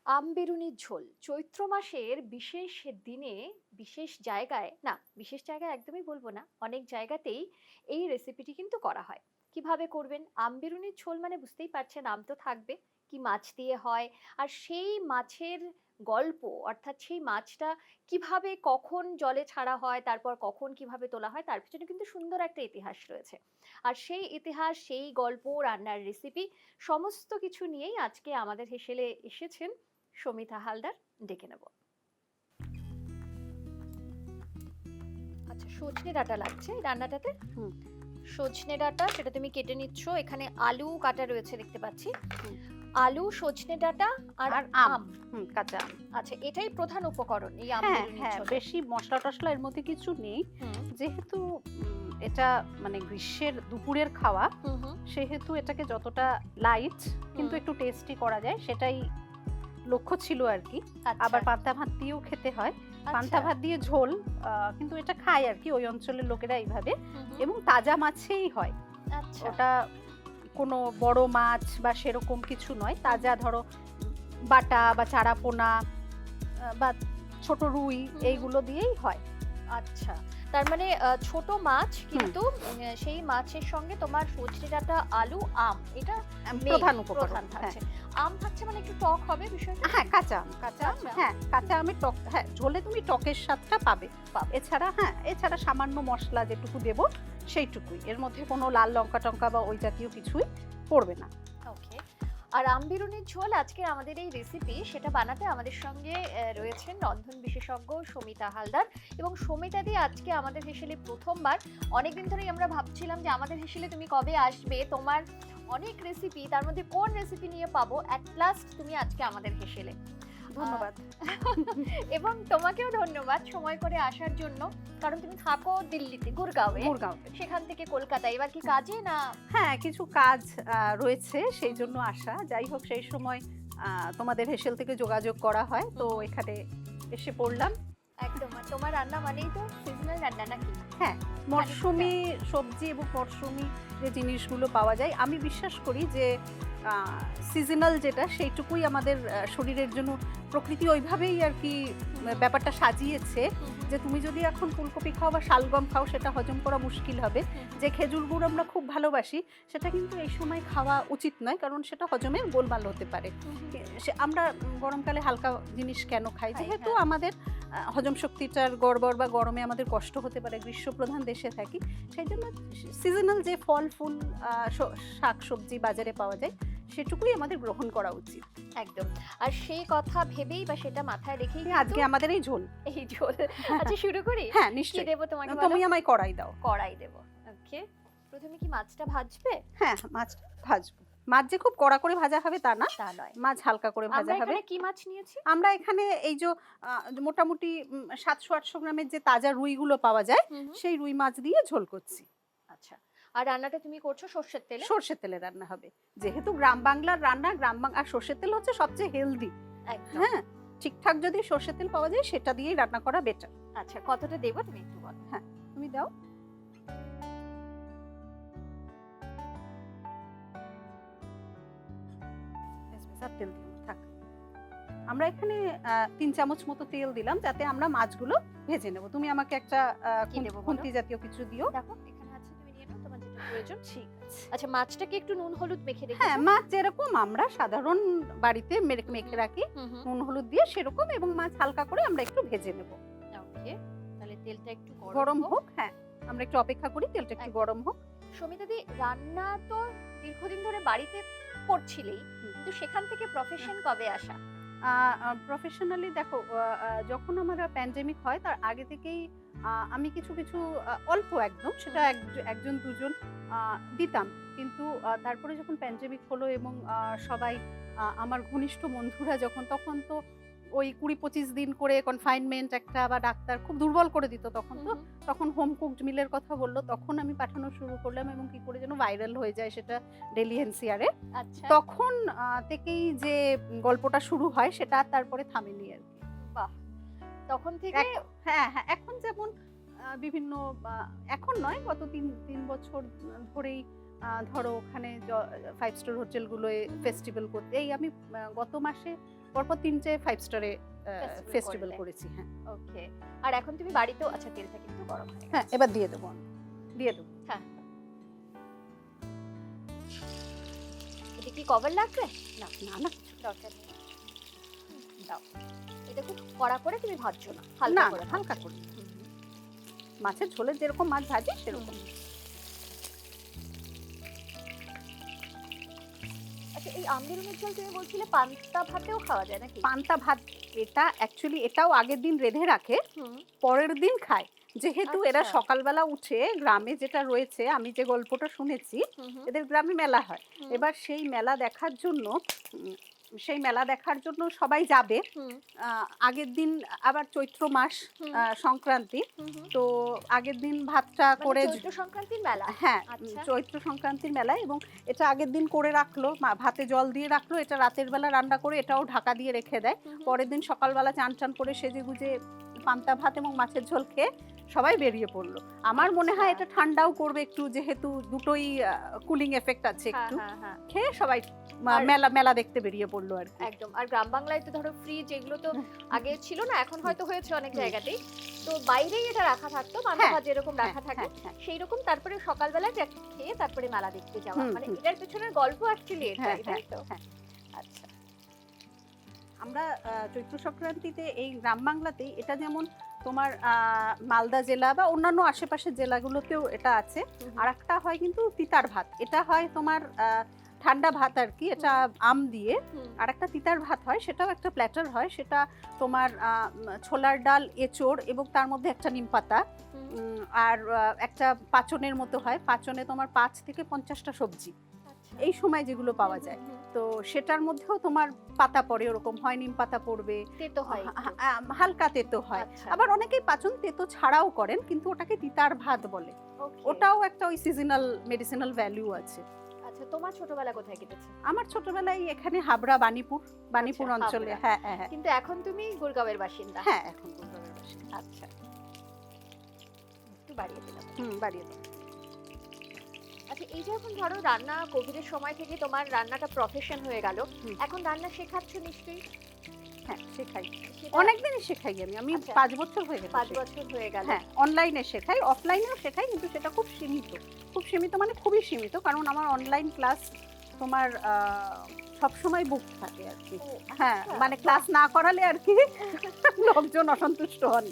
আম বেরুনির ঝোল চৈত্র মাসের বিশেষ দিনে বিশেষ জায়গায় না বিশেষ জায়গায় একদমই বলবো না, অনেক জায়গাতেই এই রেসিপিটি কিন্তু করা হয়। কিভাবে করবেন? আম বেরুনির ঝোল মানে বুঝতেই পারছেন, আম তো থাকবে, কি মাছ দিয়ে হয়, আর সেই মাছের গল্প, অর্থাৎ সেই মাছটা কিভাবে কখন জলে ছাড়া হয়, তারপর কখন কিভাবে তোলা হয়, তার পিছনে কিন্তু সুন্দর একটা ইতিহাস রয়েছে। আর সেই ইতিহাস, সেই গল্প, রান্নার রেসিপি সমস্ত কিছু নিয়েই আজকে আমাদের হেসেলে এসেছেন সমিতা হালদার। ডেকে নেব। আচ্ছা, সজনে ডাঁটা লাগছে এই রান্নাটাতে। হুম, সজনে ডাঁটা সেটা তুমি কেটে নিচ্ছ, এখানে আলু কাটা রয়েছে দেখতে পাচ্ছি। হুম। আলু, সজনে ডাঁটা আর আর আম। আম। কাঁচা আম। আচ্ছা, এটাই প্রধান উপকরণ এই আম হ্যাঁ, বেগুনির হ্যাঁ, ঝোলে। বেশি মসলা টসলা এর মধ্যে কিছু নেই। হুম যেহেতু এটা মানে গ্রীষ্মের দুপুরের খাওয়া, হুম হুম সেহেতু এটাকে যতটা লাইট কিন্তু হুম। একটু টেস্টি করা যায় সেটাই লক্ষ্য ছিল আরকি। আচ্ছা আবার পান্তা ভাত দিয়েও খেতে হয়। পান্তা আচ্ছা। ভাত দিয়ে ঝোল কিন্তু এটা খায় আরকি ওই অঞ্চলের লোকেরা এইভাবে, হুম হুম। এবং তাজা মাছেই হয়। আচ্ছা। ওটা কোনো বড় মাছ বা সেরকম কিছু নয়। তাজা ধরো বাটা বা চারা পোনা বা ছোট রুই হুম হুম। এইগুলো দিয়েই হয়। আচ্ছা, তার মানে ছোট মাছ, হুম, কিন্তু সেই মাছের সঙ্গে তোমার সজনে ডাঁটা, আলু, আম, এটা মেইন প্রধান উপকরণ। প্রধান হ্যাঁ, থাকছে। আম থাকছে মানে একটু টক হবে বিষয়টা। হ্যাঁ, কাঁচা আম, কাঁচা আম, কাঁচা আম। হ্যাঁ, কাঁচা আমের টক, হ্যাঁ, ঝোলে তুমি টকের স্বাদটা পাবে। পাবে। এছাড়া হ্যাঁ, এছাড়া সামান্য মসলা যেটুকু দেব সেইটুকুই। এর মধ্যে কোনো লাল লঙ্কা-টঙ্কা বা ওই জাতীয় কিছুই পড়বে না। ওকে। আর আম বেরুনির ঝোল আজকে আমাদের এই রেসিপি, সেটা বানাতে আমাদের সঙ্গে রয়েছেন রন্ধন বিশেষজ্ঞ সমিতা হালদার। এবং সমিতা দি আজকে আমাদের হেসেলে প্রথমবার। অনেকদিন ধরেই আমরা ভাবছিলাম যে আমাদের হেসেলে তুমি কবে আসবে, তোমার অনেক রেসিপি, তার মধ্যে কোন রেসিপি নিয়ে পাবো। অ্যাট লাস্ট তুমি আজকে আমাদের হেসেলে। ধন্যবাদ। এবং তোমাকেও ধন্যবাদ সময় করে আসার জন্য, কারণ তুমি থাকো দিল্লিতে, গুরগাঁওয়ে, গুড়গাঁওতে। সেখান থেকে কলকাতায়। এবার কি কাজে না? হ্যাঁ, কিছু কাজ রয়েছে সেই জন্য আসা। যাই হোক সেই সময় তোমাদের হেসেল থেকে যোগাযোগ করা হয়। তো এখানে এসে পড়লাম। একদম। আর তোমার রান্না মানেই তো সিজনাল রান্না নাকি? হ্যাঁ, মরশুমি সবজি এবং মরশুমি যে জিনিসগুলো পাওয়া যায়, আমি বিশ্বাস করি যে সিজনাল যেটা সেইটুকুই আমাদের শরীরের জন্য প্রকৃতি ওইভাবেই আরকি ব্যাপারটা সাজিয়েছে যে তুমি যদি এখন ফুলকপি খাও বা শালগম খাও সেটা হজম করা মুশকিল হবে। যে খেজুর গুড় আমরা খুব ভালোবাসি সেটা কিন্তু এই সময় খাওয়া উচিত নয়, কারণ সেটা হজমের গোলমাল হতে পারে। আমরা গরমকালে হালকা জিনিস কেন খাই? খাই, যেহেতু হ্যাঁ। আমাদের হজম শক্তিটার গড়বড় বা গরমে আমাদের কষ্ট হতে পারে, গ্রীষ্মপ্রধান দেশে থাকি। সেই জন্য সিজনাল যে ফল ফুল শাক সবজি বাজারে পাওয়া যায় সেটুকুই আমাদের গ্রহণ করা উচিত। একদম। আর সেই কথা ভেবেই বা সেটা মাথায় রেখেই আজকে আমাদের এই ঝোল। এই ঝোল। আচ্ছা, শুরু করি? হ্যাঁ, কি নিশ্চয়ই। দেবো তোমাকে বলো? তুমি আমায় কড়াই দাও। কড়াই দেবো। ওকে। প্রথমে কি মাছটা ভাজবে? হ্যাঁ, মাছ ভাজবো। মাছ যে খুব কড়া করে ভাজা হবে তা না। তা নয়। মাছ হালকা করে ভাজা আমরা হবে। এখানে কি মাছ নিয়েছি? আমরা এখানে এই যে মোটামুটি ৭০০-৮০০ গ্রামের যে তাজা রুইগুলো পাওয়া যায় হুম হুম। সেই রুই মাছ দিয়ে ঝোল করছি। আচ্ছা। আর রান্নাটা তুমি করছো সর্ষের তেলে? সরষের তেলে রান্না হবে। যেহেতু গ্রাম বাংলার রান্না, আর সরষের তেল হচ্ছে সবচেয়ে হেলদি। একদম। হ্যাঁ, ঠিকঠাক যদি সরষের তেল পাওয়া যায় সেটা দিয়েই রান্না করা বেটার। আচ্ছা, কতটা দেবো তুমি একটু বলো। হ্যাঁ, তুমি দাও। আর তেল দিও না, থাক। আমরা এখানে ৩ চামচ মতো তেল দিলাম যাতে আমরা মাছগুলো ভেজে নেব। তুমি আমাকে একটা কি দেবো বলো? খুন্তি জাতীয় কিছু দিও। দেখো এখানে আছে, তুমি নিয়ে নাও তোমার যেটা প্রয়োজন। ঠিক আছে। আচ্ছা, মাছটাকে একটু নুন হলুদ মেখে হ্যাঁ, রেখেছো? মাছ যেরকম আমরা সাধারণ বাড়িতে মেখে রাখি হুম হুম। নুন হলুদ দিয়ে সেরকম, এবং মাছ হালকা করে আমরা একটু ভেজে নেব। ওকে। তাহলে তেলটা একটু গরম হোক। হোক, হ্যাঁ। আমরা একটু অপেক্ষা করি তেলটা একটু একদম। গরম হোক। সমিতা দি, রান্না তো দীর্ঘদিন ধরে বাড়িতে করছিলেই, কিন্তু সেখান থেকে প্রফেশন কবে আসা? প্রফেশনালি দেখো, যখন আমার প্যান্ডেমিক হয় তার আগে থেকেই আমি কিছু কিছু অল্প একদম সেটা একজন দুজন দিতাম, কিন্তু তারপরে যখন প্যান্ডেমিক হলো এবং সবাই আমার ঘনিষ্ঠ বন্ধুরা যখন, তখন তো ওই ২০-২৫ দিন করে কনফাইনমেন্ট একটা, বা ডাক্তার খুব দুর্বল করে দিত তখন, তো তখন হোম কুকড মিলের কথা বললো, তখন আমি পাঠানো শুরু করলাম এবং কি করে যেন ভাইরাল হয়ে যায় সেটা ডেলি এনসিআর এ। আচ্ছা। তখন থেকেই যে গল্পটা শুরু হয় সেটা আর তারপরে থামেনি আরকি। বাহ! তখন থেকে হ্যাঁ, হ্যাঁ, এখন যেমন বিভিন্ন এখন নয়, গত ৩ বছর ধরেই ধরো ওখানে 5 স্টার হোটেলগুলোয় ফেস্টিভ্যাল করতে, এই আমি গত মাসে পরপর 3টে 5 স্টারে ফেস্টিভ্যাল করলে। করেছি। হ্যাঁ ওকে। আর এখন তুমি বাড়িতেও, আচ্ছা তেলটা কিন্তু গরম হয়ে হ্যাঁ, গেছে। এবার দিয়ে দেবো আমি, দিয়ে দেবো। হ্যাঁ। এটা কি কভার লাগবে? না না না, দরকার নেই। দাও। এটা খুব কড়া করে তুমি ভাজছো না, না হালকা করে হালকা ভাজছো। করে। মাছের ঝোলে যেরকম মাছ ভাজি সেরকম। আচ্ছা, এই আম্বিরুনের ঝোল তুমি বলছিলে পান্তা ভাতেও খাওয়া যায় নাকি? পান্তা ভাত, এটা অ্যাকচুয়ালি এটাও আগের দিন রেঁধে রাখে, হুম। পরের দিন খায়। যেহেতু এরা আচ্ছা। সকালবেলা উঠে গ্রামে যেটা রয়েছে, আমি যে গল্পটা শুনেছি, হুম হুম, এদের গ্রামে মেলা হয়। হুম, এবার সেই মেলা দেখার জন্য সবাই যাবে। হুম, আগের দিন আবার চৈত্র মাস, হুম, সংক্রান্তি, হুম, হুম। তো আগের দিন ভাতটা মানে করে চৈত্র সংক্রান্তির মেলা? হ্যাঁ, আচ্ছা। চৈত্র সংক্রান্তির মেলায়, এবং এটা আগের দিন করে রাখলো, ভাতে জল দিয়ে রাখলো, এটা রাতের বেলা রান্না করে এটাও ঢাকা দিয়ে রেখে দেয়। হুম হুম, পরের দিন সকালবেলা চান টান করে সেজে গুজে পান্তা ভাত এবং মাছের ঝোল খেয়ে সবাই বেরিয়ে পড়লো। আমার মনে হয় আচ্ছা। এটা ঠান্ডাও করবে একটু, যেহেতু দুটোই কুলিং এফেক্ট আছে হ্যাঁ একটু, হ্যাঁ হ্যাঁ, খেয়ে সবাই আর- মেলা মেলা দেখতে বেরিয়ে পড়লো আর কি। একদম। আর গ্রাম বাংলায় তো ধরো ফ্রিজ এগুলো তো আগে ছিল না, এখন হয়তো হয়েছে অনেক হুম। জায়গাতেই। তো বাইরেই এটা রাখা থাকতো, পান্তা হ্যাঁ, ভাত যেরকম হ্যাঁ, রাখা থাকে হ্যাঁ, হ্যাঁ, সেই রকম, তারপরে সকালবেলা এটা খেয়ে তারপরে মেলা দেখতে যাওয়া। হুম, মানে হুম। এটার পেছনের গল্প অ্যাকচুয়ালি হ্যাঁ, এটাই, হ্যাঁ, তাই তো? হ্যাঁ। আচ্ছা। আমরা চৈত্র সংক্রান্তিতে এই গ্রাম বাংলাতেই এটা, যেমন তোমার মালদা জেলা বা অন্যান্য আশেপাশের জেলাগুলোতেও এটা আছে। হুম আর একটা হয় কিন্তু তিতার ভাত, এটা হয় তোমার ঠান্ডা ভাত আর কি, এটা আম দিয়ে। হুম, আর একটা তিতার ভাত হয়, সেটাও একটা প্ল্যাটার হয়, সেটা তোমার ছোলার ডাল, এঁচোড় এবং তার মধ্যে একটা নিম পাতা, হুম, আর একটা পাচনের মতো হয়, পাচনে তোমার 5 থেকে 50টা সবজি আচ্ছা। এই সময় যেগুলো পাওয়া হুম, যায়। হুম, হুম। তো সেটার মধ্যেও তোমার পাতা পড়ে, ওরকম হয় নিম পাতা পড়বে, তেতো হয় একটু। হালকা তেতো হয়। আচ্ছা। আবার অনেকেই পাচন তেতো ছাড়াও করেন, কিন্তু ওটাকে তিতার ভাত বলে। Okay. ওটাও একটা ওই সিজনাল মেডিসিনাল ভ্যালু আছে। আচ্ছা, তোমার ছোটবেলা কোথায় কেটেছে? আমার ছোটবেলায় এখানে হাবড়া, বানিপুর আচ্ছা, অঞ্চলে। হাবড়া। হ্যাঁ হ্যাঁ হ্যাঁ, কিন্তু এখন তুমি গুরগাঁওয়ের বাসিন্দা। হ্যাঁ এখন গুরগাঁওয়ের বাসিন্দা। আচ্ছা, একটু বাড়িয়ে দিলাম। বাড়িয়ে দাও। আচ্ছা, এই যে এখন ধরো রান্না কোভিডের সময় থেকে তোমার রান্নাটা প্রফেশন হয়ে গেল, হুম। এখন রান্না শেখাচ্ছ নিশ্চয়ই? হ্যাঁ শেখাই, সেটা অনেকদিনই শেখাই আমি আচ্ছা। 5 বছর হয়ে গেছে 5 শেখা। বছর হয়ে গেল। হ্যাঁ, অনলাইনে শেখাই, অফলাইনেও শেখাই, কিন্তু সেটা খুব সীমিত। খুব সীমিত মানে খুবই সীমিত, কারণ আমার অনলাইন ক্লাস তোমার সবসময় বুক থাকে আর কি। ও, হ্যাঁ, আচ্ছা, মানে ক্লাস না করালে আর কি লোকজন অসন্তুষ্ট হন।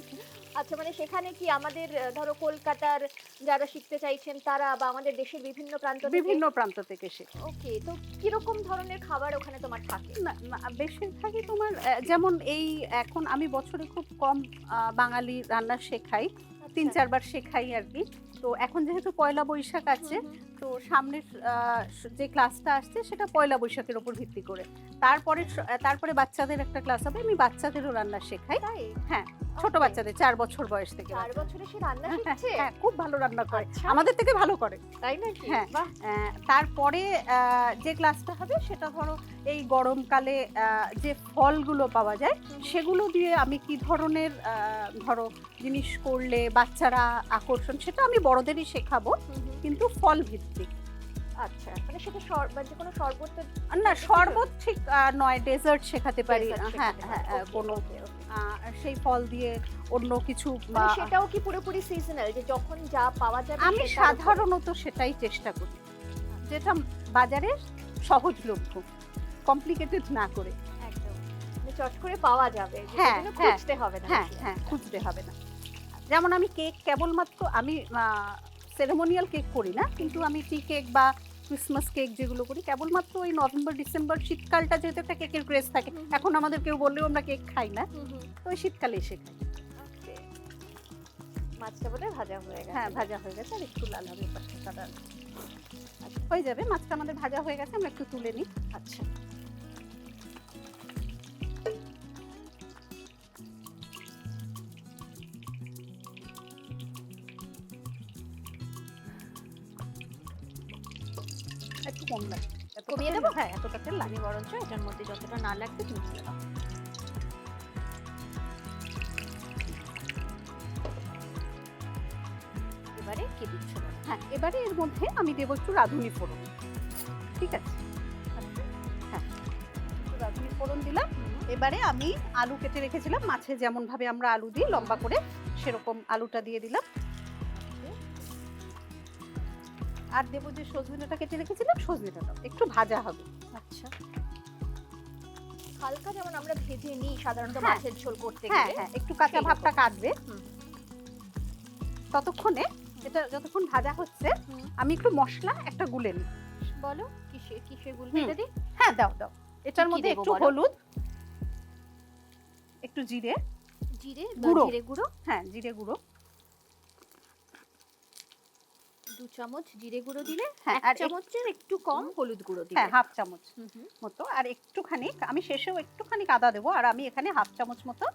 আচ্ছা, মানে সেখানে কি আমাদের ধরো কলকাতার যারা শিখতে চাইছেন তারা, বা আমাদের দেশের বিভিন্ন প্রান্ত থেকে? বিভিন্ন প্রান্ত থেকে শেখা। ওকে, তো কিরকম ধরনের খাবার ওখানে তোমার থাকে? না না, বেশিরভাগই তোমার যেমন এই এখন আমি বছরে খুব কম বাঙালি রান্না শেখাই, 3-4 বার শেখাই আর কি। তো এখন যেহেতু পয়লা বৈশাখ আছে, হুম, হুম। তো সামনের যে ক্লাসটা আসছে সেটা পয়লা বৈশাখের উপর ভিত্তি করে। তারপরে বাচ্চাদের একটা ক্লাস হবে, আমি বাচ্চাদেরও রান্না শেখাই। তাই? হ্যাঁ, ছোট Okay. বাচ্চাদের 4 বছর বয়স থেকে। 4 বছরে সে রান্না হ্যাঁ, শিখছে? হ্যাঁ, খুব ভালো রান্না করে, আচ্ছা। আমাদের থেকে ভালো করে। তাই নাকি? হ্যাঁ। বাহ। তারপরে যে ক্লাসটা হবে সেটা ধরো এই গরমকালে যে ফলগুলো পাওয়া যায় হুম। সেগুলো দিয়ে আমি কি ধরনের ধরো জিনিস করলে বাচ্চারা আকর্ষণ, সেটা আমি বড়দেরই শেখাবো, হুম, হুম। কিন্তু ফল ভিত্তিক। আচ্ছা, মানে সেটা মানে কোনো শরবত তো না, শরবত ঠিক নয়, ডেজার্ট শেখাতে পারি। dessert হ্যাঁ শেখাতে হ্যাঁ, পারো। Okay, কোনো okay, okay. সেই ফল দিয়ে অন্য কিছু মানে সেটাও কি পুরোপুরি সিজনাল, যে যখন যা পাওয়া যাবে আমি সেটার উপরে? সাধারণত সেটাই চেষ্টা করি, যেটা বাজারে সহজলভ্য, কমপ্লিকেটেড না করে। একদম, মানে চট করে পাওয়া যাবে, হ্যাঁ, যেটা হ্যাঁ, খুঁজতে হবে না। হ্যাঁ বেশি। হ্যাঁ, খুঁজতে হবে না। যেমন আমি কেক কেবলমাত্র, আমি সেরেমোনিয়াল কেক করি না, কিন্তু আমি টি কেক বা ক্রিসমাস কেক যেগুলো করি কেবলমাত্র ওই নভেম্বর ডিসেম্বর, শীতকালটা যেহেতু একটা কেকের ক্রেজ থাকে, হুম। এখন আমাদের কেউ বললেও আমরা কেক খাই না, হুম, হুম। তো ওই শীতকালেই শেখাই। Okay. মাছটা বোধহয় ভাজা হয়ে গেছে। হ্যাঁ, ভাজা হয়ে গেছে, আর একটু লাল হবে পাশে সাদা। আচ্ছা, হয়ে যাবে, মাছটা আমাদের ভাজা হয়ে গেছে, আমরা একটু তুলে নিই। আচ্ছা, একটু কম লাগে, কমিয়ে দেবো? হ্যাঁ, এতটা তেল লাগে। আমি বরঞ্চ এটার মধ্যে যতটা না লাগবে তুমি তুলে দাও। এবারে কি দিচ্ছ বলো? হ্যাঁ, এবারে এর মধ্যে আমি দেবো একটু রাঁধুনি ফোড়ন। ঠিক আছে, হ্যাঁ, একটু রাঁধুনি ফোড়ন দিলাম। এবারে আমি আলু কেটে রেখেছিলাম, মাছে যেমন ভাবে আমরা আলু দিই লম্বা করে, সেরকম আলুটা দিয়ে দিলাম। আর দেবো যে সজনেটা কেটে রেখেছিলাম, সজনেটা একটু ভাজা হবে। আচ্ছা, হালকা যেমন আমরা ভেজে নিই সাধারণত হ্যাঁ, মাছের ঝোল করতে হ্যাঁ গেলে। হ্যাঁ, একটু কাঁচা সেই ভাবটা রকম। কাটবে। হুম। ততক্ষণে, এটা যতক্ষণ ভাজা হচ্ছে, হুম। আমি একটু মশলা একটা গুলে নিই। বলো কিসে গুলবে হুম। এটা দিই? হ্যাঁ, দাও দাও। এটার কি মধ্যে দেবো একটু বলো? হলুদ, একটু জিরে গুঁড়ো। জিরে গুঁড়ো, হ্যাঁ, জিরে গুঁড়ো। 2 চামচ জিরে গুঁড়ো দিলে, হ্যাঁ, 1 আর চামচের একটু কম হলুদ গুঁড়ো দিলে। হ্যাঁ, হাফ চামচ হুম হুম। মতো। আর একটুখানি আমি শেষেও একটুখানি আদা দেবো, আর আমি এখানে হাফ চামচ মতো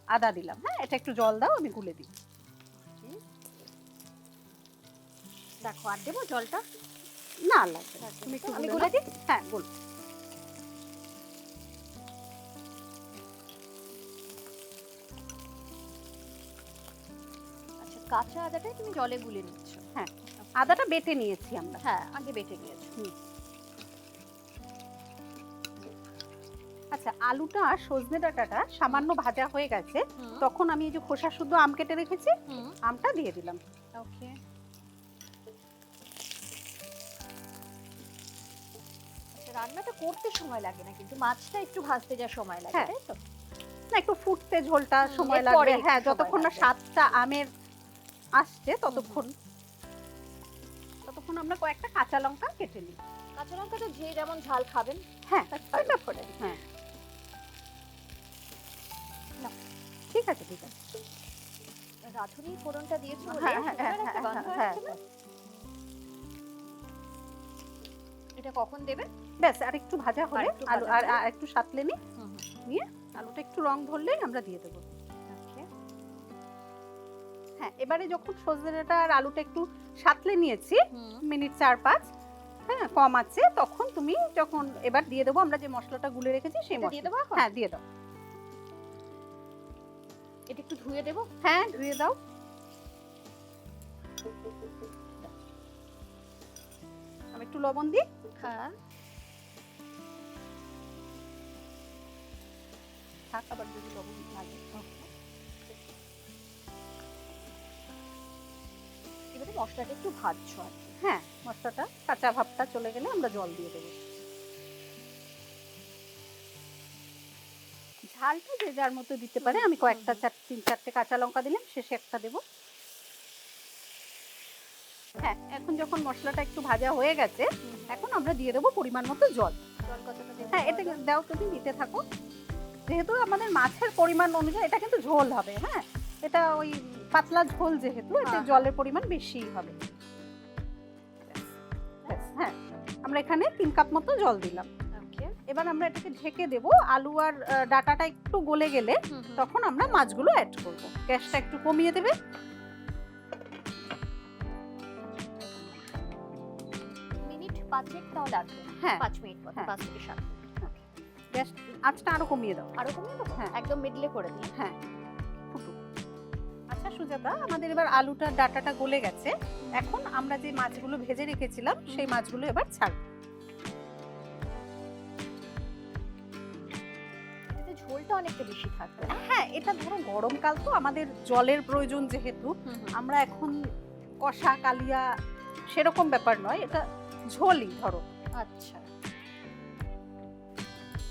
আদা দিলাম। হ্যাঁ, এটা একটু জল দাও, আমি গুলে দিই। দেখো আর দেবো জলটা? না লাগবে না, তুমি একটু আমি গুলে গুলে নাও। দিই? হ্যাঁ, গুল। আচ্ছা, কাঁচা আদাটাই তুমি জলে গুলে নিচ্ছ? হ্যাঁ, আদাটা বেটে নিয়েছি আমরা। হ্যাঁ, আগে বেটে নিয়েছো। আচ্ছা, আলুটা আর সজনে ডাঁটাটা সামান্য ভাজা হয়ে গেছে, হুম। তখন আমি এই যে খোসা শুদ্ধ আম কেটে রেখেছি, হুম। আমটা দিয়ে দিলাম। ওকে। আচ্ছা, রান্নাটা করতে সময় লাগে না, কিন্তু মাছটা একটু ভাজতে যা সময় লাগে, হ্যাঁ। তাই তো? না, একটু ফুটতে ঝোলটা হুম, সময় এরপরে লাগবে। একটু হ্যাঁ, সময় যতক্ষণ না লাগবে। স্বাদটা আমের আসছে ততক্ষণ আমরা কয়েকটা কাঁচা লঙ্কা কেটে নিই। কাঁচা লঙ্কা তো যে যেমন ঝাল খাবেন হ্যাঁ, সেটা করে দিই। হ্যাঁ, ঠিক আছে, ঠিক আছে। রাঁধুনি ফোড়নটা দিয়েছো বলে হ্যাঁ, হ্যাঁ, সুন্দর একটা হ্যাঁ, গন্ধ হ্যাঁ, আসছে না? হ্যাঁ। এটা কখন দেবে? ব্যাস, আর একটু ভাজা হলে একটু আলু ভাজা আর হলে? আর একটু সাঁতলে নিই, নিয়ে আলুটা একটু রং ধরলেই আমরা দিয়ে দেবো। ওকে। হ্যাঁ, এবারে যখন সজনেটা আর আলুটা একটু সাঁতলে নিয়েছি, হুম। মিনিট 4-5, হ্যাঁ, কম আছে, তখন তুমি যখন এবার দিয়ে দেবো আমরা যে মশলাটা গুলে রেখেছি সেই এটা দিয়ে মশলা। দেবো এখন? হ্যাঁ, দিয়ে দাও। এটা একটু ধুয়ে দেবো? হ্যাঁ, ধুয়ে দাও। আমি একটু লবণ দিই। হ্যাঁ। থাক, আবার যদি লবণ লাগে। এবারে মশলাটা একটু ভাজছো আর কি। হ্যাঁ, মশলাটা কাঁচা ভাবটা চলে গেলে আমরা জল দিয়ে দেবো। ঝালটা যে যার মতো দিতে পারে। আমি কয়েকটা 3-4টে কাঁচা লঙ্কা দিলাম, শেষে একটা দেবো। হ্যাঁ, এখন যখন মশলাটা একটু ভাজা হয়ে গেছে, এখন আমরা দিয়ে দেবো পরিমাণ মতো জল। জল কতটা দেবো? হ্যাঁ, এটা দাও, তুমি দিতে থাকো। যেহেতু আমাদের মাছের পরিমাণ অনুযায়ী এটা কিন্তু ঝোল হবে। হ্যাঁ, এটা ওই পাতলা ঝোল, যেহেতু এতে হ্যাঁ, জলের পরিমাণ বেশিই হবে। ব্যাস, হ্যাঁ, আমরা এখানে 3 কাপ মতো জল দিলাম। ওকে। এবার আমরা এটাকে ঢেকে দেব। আলু আর ডাঁটাটা একটু গলে গেলে হুম হুম। তখন আমরা মাছগুলো অ্যাড করব। গ্যাসটা একটু কমিয়ে দেবে। মিনিট 5 তাও লাগবে না? হ্যাঁ, 5 মিনিট মতো, হ্যাঁ। 5 থেকে 7 মিনিট। গ্যাস আঁচটা আরো কমিয়ে দাও। আরো কমিয়ে দেবো? হ্যাঁ। একদম মিডলে করে দিই? হ্যাঁ, ফুটুক। আচ্ছা সুজাতা, আমাদের এবার আলুটা ডাঁটাটা গলে গেছে। এখন আমরা যে মাছগুলো ভেজে রেখেছিলাম সেই মাছগুলো এবার ছাড়ব। এতে ঝোলটা অনেকটা বেশি থাকবে না? হ্যাঁ, এটা ধরো গরমকাল তো, আমাদের জলের প্রয়োজন যেহেতু, আমরা এখন কষা কালিয়া সেরকম ব্যাপার নয়, এটা ঝোলই ধরো। আচ্ছা।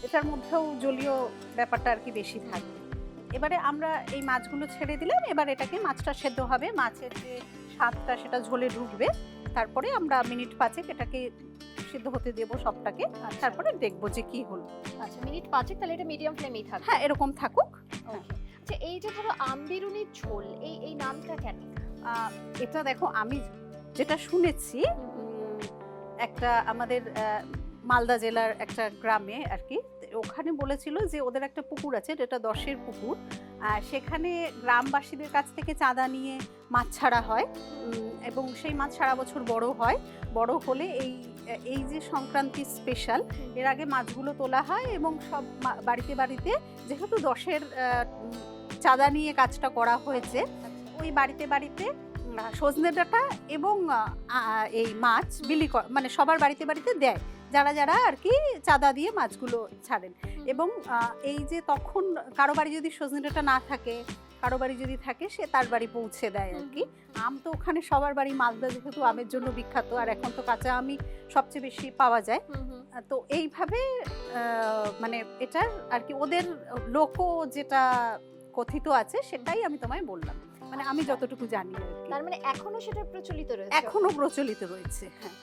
এটার মধ্যেও জলীয় ব্যাপারটা আর কি বেশি থাকবে। এবারে আমরা এই মাছগুলো ছেড়ে দিলাম। এবার এটাকে, মাছটা সেদ্ধ হবে, মাছের যে স্বাদটা সেটা ঝোলে ঢুকবে। তারপরে আমরা মিনিট 5 এটাকে সিদ্ধ হতে দেব সবটাকে। তারপরে দেখবো যে কি হলো। আচ্ছা, মিনিট 5 তাহলে এটা মিডিয়াম ফ্লেমেই থাকবে? হ্যাঁ, এরকম থাকুক। ওকে। আচ্ছা, এই যে ধরো আমবেরুনির ঝোল, এই নামটা কেন? এটা দেখো, আমি যেটা শুনেছি, একটা আমাদের মালদা জেলার একটা গ্রামে আর কি, ওখানে বলেছিল যে ওদের একটা পুকুর আছে, যেটা 10-এর পুকুর। সেখানে গ্রামবাসীদের কাছ থেকে চাঁদা নিয়ে মাছ ছাড়া হয়, এবং সেই মাছ সারা বছর বড় হয়। বড় হলে এই যে সংক্রান্তি স্পেশাল, এর আগে মাছগুলো তোলা হয় এবং সব বাড়িতে বাড়িতে, যেহেতু 10-এর চাঁদা নিয়ে কাজটা করা হয়েছে, ওই বাড়িতে বাড়িতে সজনে ডাঁটা এবং এই মাছ বিলি মানে সবার বাড়িতে বাড়িতে দেয়, যারা যারা আর কি চাঁদা দিয়ে মাছগুলো ছাড়েন। এবং এই যে তখন কারো বাড়ি যদি সজনে ডাঁটা না থাকে, কারো বাড়ি যদি থাকে, সে তার বাড়ি পৌঁছে দেয় আর কি। আম তো ওখানে সবার বাড়ি, মালদা যেহেতু আমের জন্য বিখ্যাত, আর এখন তো কাঁচা আমই সবচেয়ে বেশি পাওয়া যায়। তো এইভাবে মানে এটার আর কি ওদের লোকো যেটা কথিত আছে সেটাই আমি তোমায় বললাম, মানে আমি যতটুকু জানি আর কি। তার মানে এখনো সেটা প্রচলিত রয়েছে? এখনো প্রচলিত রয়েছে, হ্যাঁ।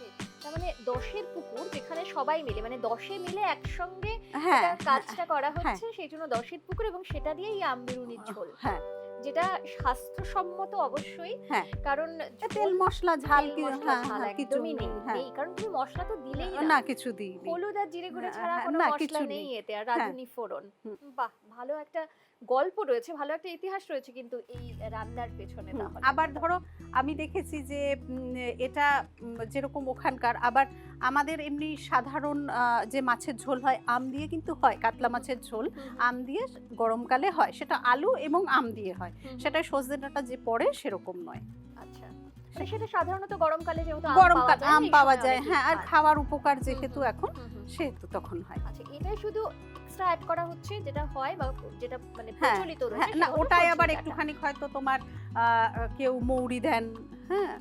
তার মানে 10-এর পুকুর যেখানে সবাই মিলে, মানে 10-এ মিলে একসঙ্গে হ্যাঁ, কাজটা করা হচ্ছে, সেই জন্য 10-এর পুকুর, এবং সেটা দিয়েই আম বেরুনির ঝোল। হ্যাঁ, যেটা স্বাস্থ্যসম্মত অবশ্যই, হ্যাঁ, কারণ তেল মশলা ঝাল একদমই নেই, কারণ তুমি মশলা তো দিলেই না, কিছু দিই হলুদ আর জিরে গুঁড়ো ছাড়া কোনো না, মশলা কিছু নেই নেই। এতে, আর রাঁধুনি ফোড়ন। বাহ, ভালো একটা গল্প রয়েছে, ভালো একটা ইতিহাস রয়েছে কিন্তু এই রান্নার পেছনে। তাহলে আবার ধরো আমি দেখেছি যে এটা যেরকম ওখানকার, আবার আমাদের এমনি সাধারণ যে মাছের ঝোল হয় আম দিয়ে কিন্তু হয়, কাতলা মাছের ঝোল আম দিয়ে গরমকালে হয়, সেটা আলু এবং আম দিয়ে হয়, সেটা সজনে ডাঁটা যে পড়ে সেরকম নয়। আচ্ছা, মানে সেটা সাধারণত গরমকালে যেহেতু গরমকাল আম পাওয়া যায়, হ্যাঁ, আর খাওয়ার উপকার যেহেতু এখন, সেহেতু তখন হয়। আচ্ছা, এটাই শুধু এক্সট্রা অ্যাড করা হচ্ছে যেটা হয় বা যেটা মানে প্রচলিত রয়েছে, না ওটাই আবার একটুখানি হয়তো তোমার কেউ মৌরি দেন, হ্যাঁ,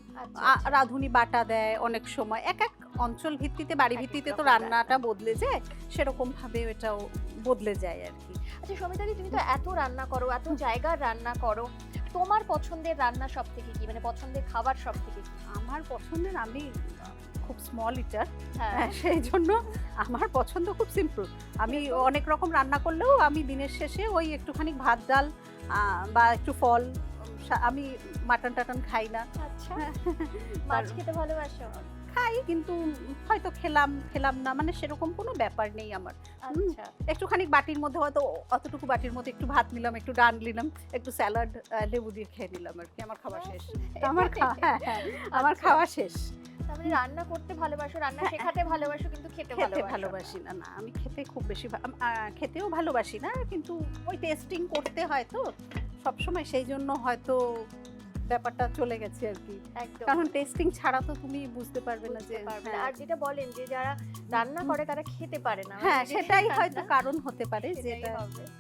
রাঁধুনি বাটা দেয়, অনেক সময় এক এক অঞ্চল ভিত্তিতে, বাড়ি ভিত্তিতে তো রান্নাটা বদলে যায়, সেরকম ভাবে এটাও বদলে যায় আর কি। আচ্ছা সমিতাদি, তুমি তো এত রান্না করো, এত জায়গার রান্না করো, তোমার পছন্দের রান্না সব থেকে কি, মানে পছন্দের খাবার সব থেকে কি? আমার পছন্দের, আমি খুব স্মল ইটার, হ্যাঁ, সেই জন্য আমার পছন্দ খুব সিম্পল। আমি অনেক রকম রান্না করলেও আমি দিনের শেষে ওই একটুখানি ভাত ডাল বা একটু ফল, আমি মাটন টাটন খাই না। আচ্ছা, মাছ খেতে ভালোবাসো? খাই, কিন্তু হয়তো খেলাম না, মানে সেরকম কোনো ব্যাপার নেই আমার। আচ্ছা, একটুখানি বাটির মধ্যে হয়তো অতটুকু বাটির মধ্যে একটু ভাত নিলাম, একটু ডাল নিলাম, একটু স্যালাড লেবু দিয়ে খেয়ে নিলাম আর কি, আমার খাওয়া শেষ। আমার খাওয়া শেষ। তাহলে রান্না করতে ভালোবাসো, রান্না শেখাতে ভালোবাসো, কিন্তু খেতে ভালোবাসি না। না, আমি খেতে খুব বেশি খেতেও ভালোবাসি না, কিন্তু ওই টেস্টিং করতে হয় তো সবসময়, সেই জন্য হয়তো ব্যাপারটা চলে গেছে আর কি। কারণ টেস্টিং ছাড়া তো তুমি বুঝতে পারবে না যে, আর যেটা বলেন যে যারা রান্না করে তারা খেতে পারে না, হ্যাঁ, সেটাই হয়তো কারণ হতে পারে, যেটা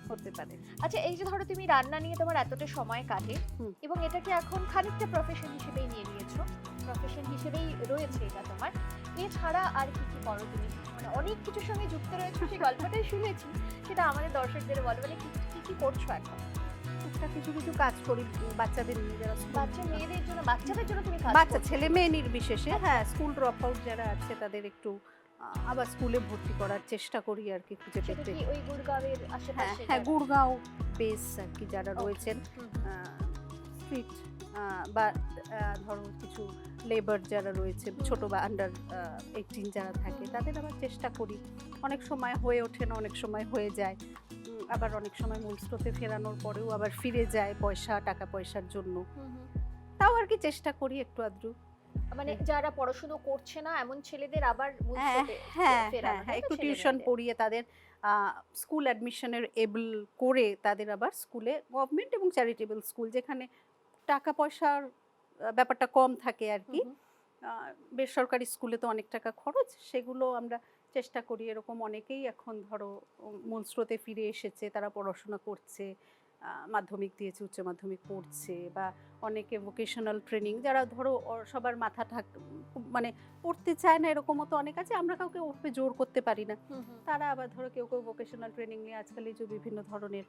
হতে পারে। আচ্ছা, এই যে ধরো তুমি রান্না নিয়ে তোমার এতটা সময় কাটে, এবং এটাকে এখন খানিকটা প্রফেশন হিসেবেই নিয়ে নিয়েছো, প্রফেশন হিসেবেই রয়েছে এটা তোমার, এছাড়া আর কি কি করো তুমি? মানে অনেক কিছুর সঙ্গে যুক্ত রয়েছে, সেই গল্পটাই শুনেছি, সেটা আমাদের দর্শকদের বলো, মানে কি কি করছো এখন? কিছু কিছু কাজ করি বাচ্চাদের নিয়ে, যারা বাচ্চা মেয়েদের জন্য, বাচ্চাদের জন্য তুমি বাচ্চা ছেলে মেয়ে নির্বিশেষে, হ্যাঁ, স্কুল ড্রপ আউট যারা আছে তাদের একটু আবার স্কুলে ভর্তি করার চেষ্টা করি আর কি, খুঁজে পেতে। ওই গুড়গাঁওয়ের আশেপাশে? হ্যাঁ, গুড়গাঁও বেস আর কি, যারা রয়েছেন স্ট্রিট বা ধরো কিছু লেবার যারা রয়েছে, ছোট বা আন্ডার 18 যারা থাকে, তাদের আবার চেষ্টা করি। অনেক সময় হয়ে ওঠে না, অনেক সময় হয়ে যায়, আবার অনেক সময় মূল স্রোতে ফেরানোর পরেও আবার ফিরে যায় টাকা পয়সার জন্য, তাও আর কি চেষ্টা করি একটু আধটু। মানে যারা পড়াশোনা করছে না এমন ছেলেদের আবার মূল স্রোতে ফেরানো, হ্যাঁ, একটু টিউশন পড়িয়ে তাদের স্কুল অ্যাডমিশনের এবল করে, তাদের আবার স্কুলে, গভর্নমেন্ট এবং চ্যারিটেবল স্কুল যেখানে টাকা পয়সার ব্যাপারটা কম থাকে আর কি, বেসরকারি স্কুলে তো অনেক টাকা খরচ, সেগুলো আমরা চেষ্টা করি। এরকম অনেকেই এখন ধরো মূল স্রোতে ফিরে এসেছে, তারা পড়াশোনা করছে, মাধ্যমিক দিয়েছে, উচ্চ মাধ্যমিক পড়ছে, বা অনেকে ভোকেশনাল ট্রেনিং, যারা ধরো সবার মাথা মানে পড়তে চায় না, এরকমও তো অনেক আছে, আমরা কাউকে ওভাবে জোর করতে পারি না, তারা আবার ধরো কেউ ভোকেশনাল ট্রেনিং নিয়ে আজকাল এই যে বিভিন্ন ধরনের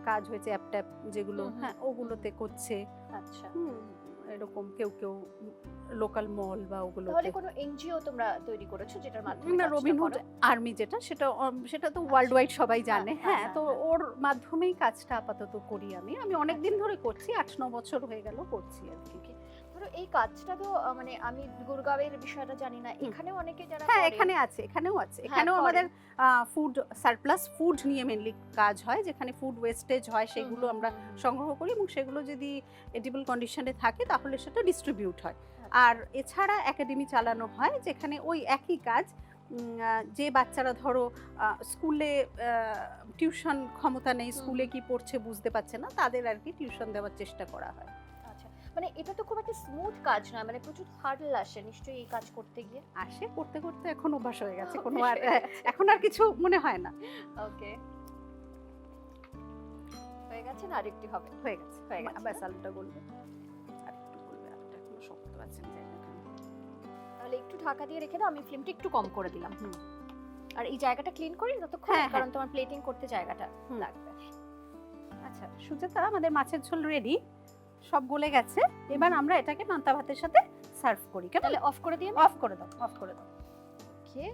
কাজ হয়েছে, অ্যাপ ট্যাপ যেগুলো, হ্যাঁ, ওগুলোতে করছে। আচ্ছা, এরকম কেউ লোকাল মল বা ওগুলো। তাহলে কোনো এনজিও তোমরা তৈরি করেছো যেটার মাধ্যমে? রবিনহুড আর্মি সেটা তো ওয়ার্ল্ড ওয়াইড সবাই জানে, হ্যাঁ, তো ওর মাধ্যমেই কাজটা আপাতত করি আমি অনেক দিন ধরে করছি, 8-9 বছর হয়ে গেল করছি আর কি। ধরো এই কাজটা তো মানে আমি গুড়গাঁওয়ের বিষয়টা জানি না, এখানেও অনেকে যারা, হ্যাঁ, এখানেও আছে, এখানেও আমাদের ফুড সারপ্লাস ফুড নিয়ে মেনলি কাজ হয়, যেখানে ফুড ওয়েস্টেজ হয় সেগুলো আমরা সংগ্রহ করি, এবং সেগুলো যদি এডিবল কন্ডিশনে থাকে তাহলে সেটা ডিস্ট্রিবিউট হয়। আর এছাড়া একাডেমি চালানো হয়, যেখানে ওই একই কাজ, যে বাচ্চারা ধরো স্কুলে টিউশন ক্ষমতা নেই, স্কুলে কি পড়ছে বুঝতে পারছে না, তাদের আর কি টিউশন দেওয়ার চেষ্টা করা হয়। মানে এটা তো খুব একটা স্মুথ কাজ নয়, মানে প্রচুর হার্ডল আসে নিশ্চয়ই এই কাজ করতে গিয়ে। আসে করতে করতে এখন অভ্যাস হয়ে গেছে, কোনো অভ্যাস আর হয়ে গেছে। এখন আর কিছু মনে হয় না। ওকে, হয়ে গেছে না আরেকটু হবে? হয়ে গেছে, হয়ে গেছে ব্যাস না? আলুটা গলবে, আর একটু গলবে, আলুটা এখনো শক্ত আছে জায়গাটা। তাহলে একটু ঢাকা দিয়ে রেখে দাও, আমি ফ্লেমটা একটু কম করে দিলাম। হুম। আর এই জায়গাটা ক্লিন করি ততক্ষণ, হ্যাঁ, কারণ তোমার প্লেটিং করতে জায়গাটা হুম। লাগবে। আচ্ছা সুজাতা, আমাদের মাছের ঝোল রেডি, সব গলে গেছে। এবার আমরা এটাকে পান্তা ভাতের সাথে সার্ভ করি, কেমন? তাহলে অফ করে দিই। অফ করে দাও, অফ করে দাও। ওকে,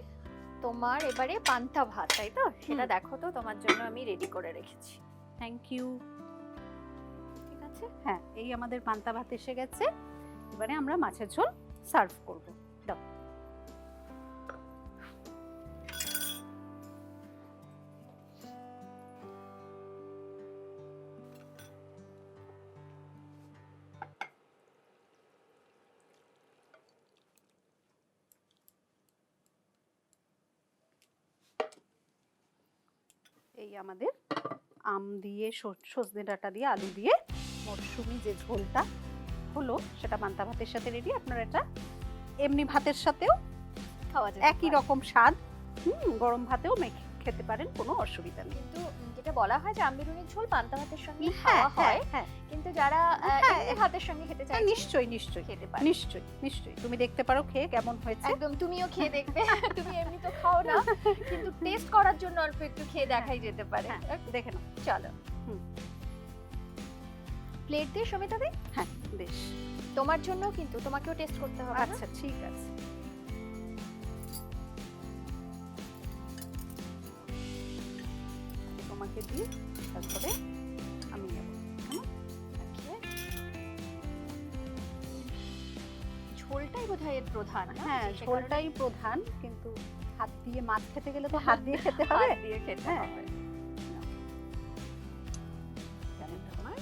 তোমার এবারে পান্তা ভাত, তাই তো? সেটা হুম। দেখো তো, তোমার জন্য আমি রেডি করে রেখেছি। Thank you. ঠিক আছে, হ্যাঁ, এই আমাদের পান্তা ভাত এসে গেছে। এবারে আমরা মাছের ঝোল সার্ভ করব। দাও। এই আমাদের আম দিয়ে, সজনে ডাঁটা দিয়ে, আলু দিয়ে মরশুমি যে ঝোলটা হলো, সেটা পান্তা ভাতের সাথে রেডি। আপনারা এটা এমনি ভাতের সাথেও খাওয়া যায় একই রকম স্বাদ, গরম ভাতেও মেখে খেতে পারেন, কোনো অসুবিধা নেই। কিন্তু যেটা বলা হয় যে আম্বিরুনির ঝোল পান্তা ভাতের সঙ্গে হ্যাঁ, খাওয়া হয়, হ্যাঁ, কিন্তু যারা হ্যাঁ, এমনি ভাতের সঙ্গে খেতে চায় নিশ্চয়ই নিশ্চয়ই খেতে পারে। নিশ্চয়ই নিশ্চয়ই। তুমি দেখতে পারো খেয়ে কেমন হয়েছে। একদম, তুমিও খেয়ে দেখবে। তুমি এমনি তো খাও না, কিন্তু টেস্ট করার জন্য অল্প একটু খেয়ে দেখাই যেতে পারে। হ্যাঁ, দেখে নাও। চলো, হুম। প্লেট দিয়ে সমিতা দি, হ্যাঁ, বেশ। তোমার জন্য কিন্তু তোমাকেও টেস্ট করতে হবে। আচ্ছা, ঠিক আছে। তোমাকে দিই, তারপরে আমি নেব। ঝোলটাই বোধহয় এর প্রধান, না? হ্যাঁ, সে কারণে ঝোলটাই প্রধান, কিন্তু হাত দিয়ে মাছ খেতে গেলে তো হাত দিয়ে খেতে হবে। হাত দিয়ে খেতে হ্যাঁ। হবে। জানেন তোমার,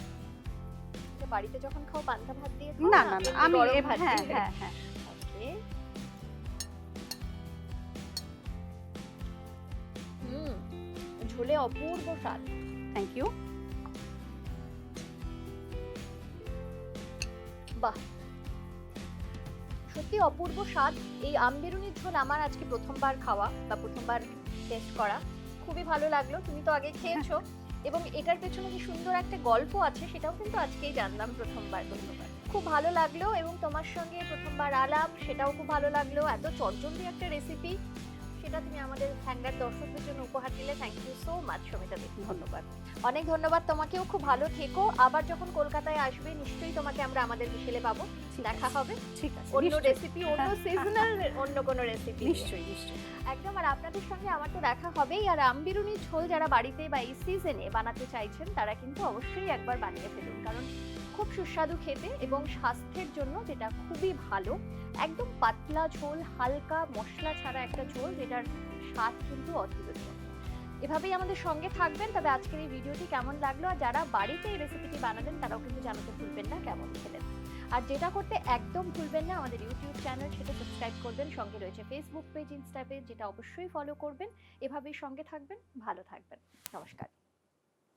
যে বাড়িতে যখন খাও পান্তা ভাত দিয়ে খাও না না, না না, এমনি আমি গরম ভাত হ্যাঁ দিয়ে? হ্যাঁ হ্যাঁ। ওকে। ঝোলে অপূর্ব স্বাদ। Thank you. বাহ, সত্যি অপূর্ব স্বাদ। এই আমবেরুনির ঝোল আমার আজকে প্রথমবার খাওয়া বা প্রথমবার টেস্ট করা, খুবই ভালো লাগলো। তুমি তো আগে খেয়েছো, এবং এটার পেছনে যে সুন্দর একটা গল্প আছে সেটাও কিন্তু আজকেই জানলাম প্রথমবার। খুব ভালো লাগলো, এবং তোমার সঙ্গে প্রথমবার আলাপ, সেটাও খুব ভালো লাগলো। এত চটজলদি একটা রেসিপি, সেটা তুমি আমাদের হ্যাঙ্গার দর্শকদের জন্য উপহার দিলে। Thank you so much Samita দি। ধন্যবাদ। অনেক ধন্যবাদ তোমাকেও। খুব ভালো থেকো। আবার যখন কলকাতায় আসবে নিশ্চয়ই তোমাকে আমরা আমাদের বিশেলে পাবো, দেখা হবে ঠিক আছে, অন্য নিশ্চয়ই। রেসিপি, অন্য সিজনাল অন্য কোনো রেসিপি। নিশ্চয়ই নিশ্চয়ই। একদম। আর আপনাদের সঙ্গে আমার তো দেখা হবেই। আর আমবিরুনির ঝোল যারা বাড়িতে বা এই সিজনে বানাতে চাইছেন, তারা কিন্তু অবশ্যই একবার বানিয়ে ফেলুন, কারণ খুব সুস্বাদু খেতে, এবং স্বাস্থ্যের জন্য যেটা খুবই ভালো। একদম পাতলা ঝোল, হালকা মশলা ছাড়া একটা ঝোল, যেটার স্বাদ কিন্তু অতুলনীয়। এভাবেই আমাদের সঙ্গে থাকবেন। তবে আজকের এই ভিডিওটি কেমন লাগলো, আর যারা বাড়িতে এই রেসিপিটি বানাবেন তারাও কিন্তু জানাতে ভুলবেন না কেমন খেলেন। আর যেটা করতে একদম ভুলবেন না, আমাদের ইউটিউব চ্যানেল, সেটা সাবস্ক্রাইব করবেন। সঙ্গে রয়েছে ফেসবুক পেজ, ইনস্টা পেজ, যেটা অবশ্যই ফলো করবেন। এভাবেই সঙ্গে থাকবেন, ভালো থাকবেন। নমস্কার।